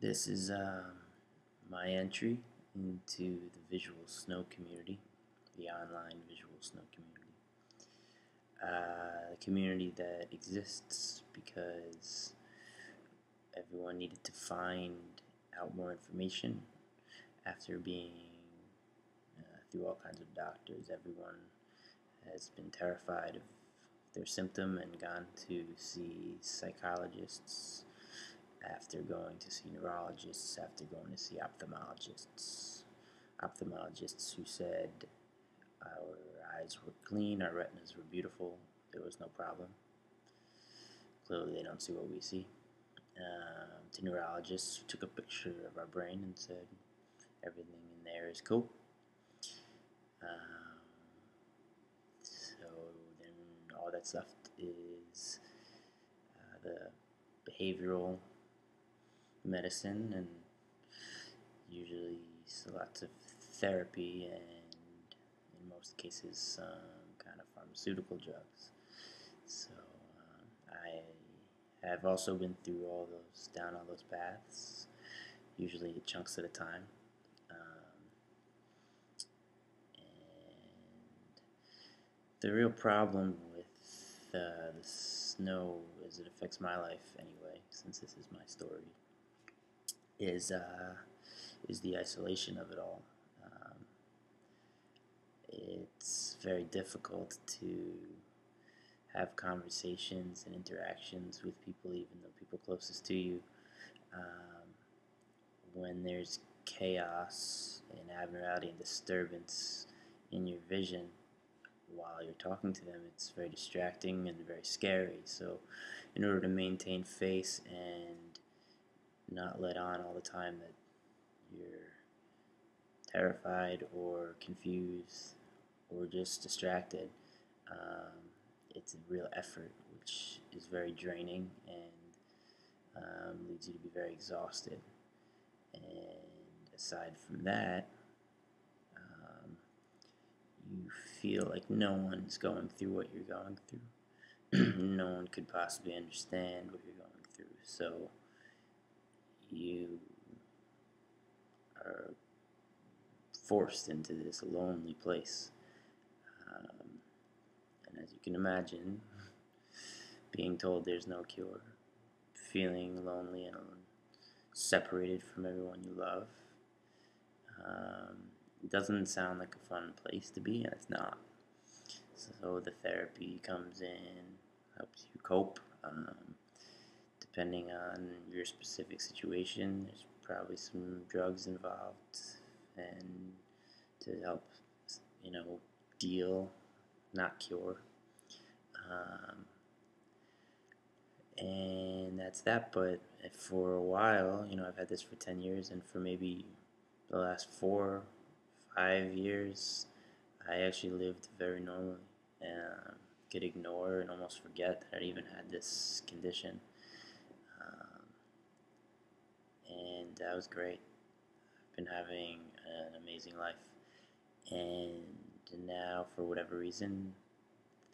This is my entry into the Visual Snow community, the online Visual Snow community. A community that exists because everyone needed to find out more information after being through all kinds of doctors. Everyone has been terrified of their symptom and gone to see psychologists, after going to see neurologists, after going to see ophthalmologists who said our eyes were clean, our retinas were beautiful, there was no problem. Clearly they don't see what we see. To neurologists who took a picture of our brain and said everything in there is cool. So then all that's left is the behavioral medicine, and usually lots of therapy, and in most cases some kind of pharmaceutical drugs. So I have also been through down all those paths, usually chunks at a time. And the real problem with the snow, as it affects my life anyway, since this is my story, is the isolation of it all. It's very difficult to have conversations and interactions with people, even though people closest to you, when there's chaos and abnormality and disturbance in your vision while you're talking to them. It's very distracting and very scary. So in order to maintain face and not let on all the time that you're terrified or confused or just distracted, it's a real effort, which is very draining and leads you to be very exhausted. And aside from that, you feel like no one's going through what you're going through. No one could possibly understand what you're going through. So you are forced into this lonely place. And as you can imagine, being told there's no cure, feeling lonely and separated from everyone you love, it doesn't sound like a fun place to be, and it's not. So the therapy comes in, helps you cope. Depending on your specific situation, there's probably some drugs involved, and to help, deal, not cure. And that's that. But for a while, I've had this for 10 years, and for maybe the last 4, 5 years, I actually lived very normally and could ignore and almost forget that I even had this condition. And that was great. I've been having an amazing life. And now, for whatever reason,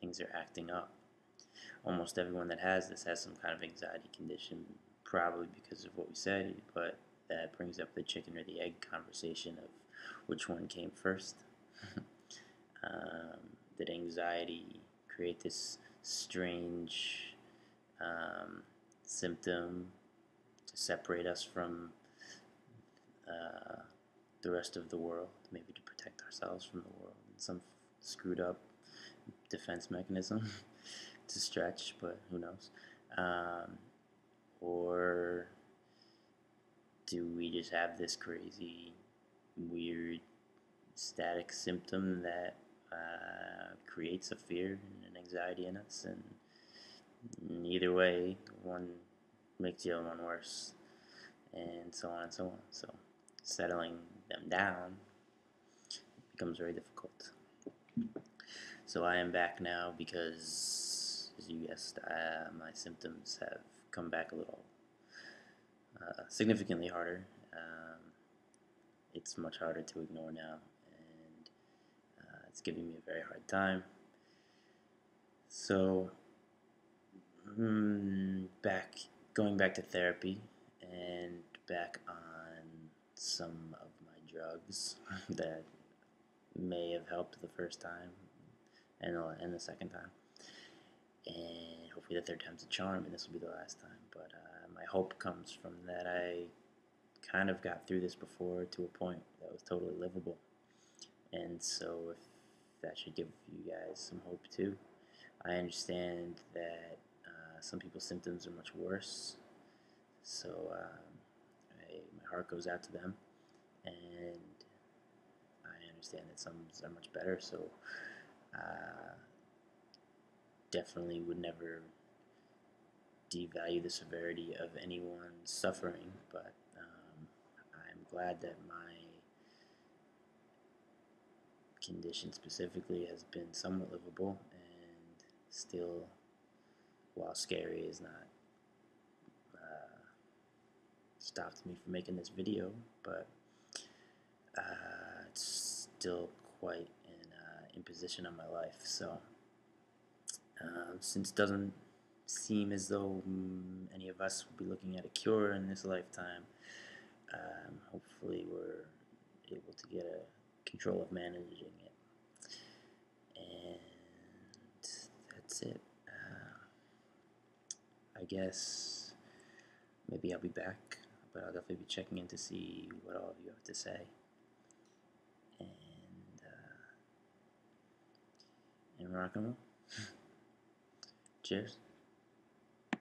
things are acting up. Almost everyone that has this has some kind of anxiety condition, probably because of what we said, but that brings up the chicken or the egg conversation of which one came first. Did anxiety create this strange symptom to separate us from the rest of the world, maybe to protect ourselves from the world in some screwed up defense mechanism to stretch, but who knows? Or do we just have this crazy, weird, static symptom that creates a fear and an anxiety in us? And either way, one makes the other one worse, and so on and so on. So settling them down becomes very difficult. So I am back now because, as you guessed, my symptoms have come back a little significantly harder. It's much harder to ignore now, and it's giving me a very hard time. So, going back to therapy and back on some of my drugs that may have helped the first time and the second time, and hopefully the third time's a charm, and this will be the last time. But my hope comes from that I kind of got through this before to a point that was totally livable, and so if that should give you guys some hope too. I understand that some people's symptoms are much worse, so my heart goes out to them, and I understand that some are much better, so uh, definitely would never devalue the severity of anyone's suffering, but I'm glad that my condition specifically has been somewhat livable, and still, while scary, is not stopped me from making this video, but it's still quite an imposition on my life. So since it doesn't seem as though any of us will be looking at a cure in this lifetime, hopefully we're able to get a control of managing it. And that's it. I guess maybe I'll be back, but I'll definitely be checking in to see what all of you have to say. And rock and roll. Cheers.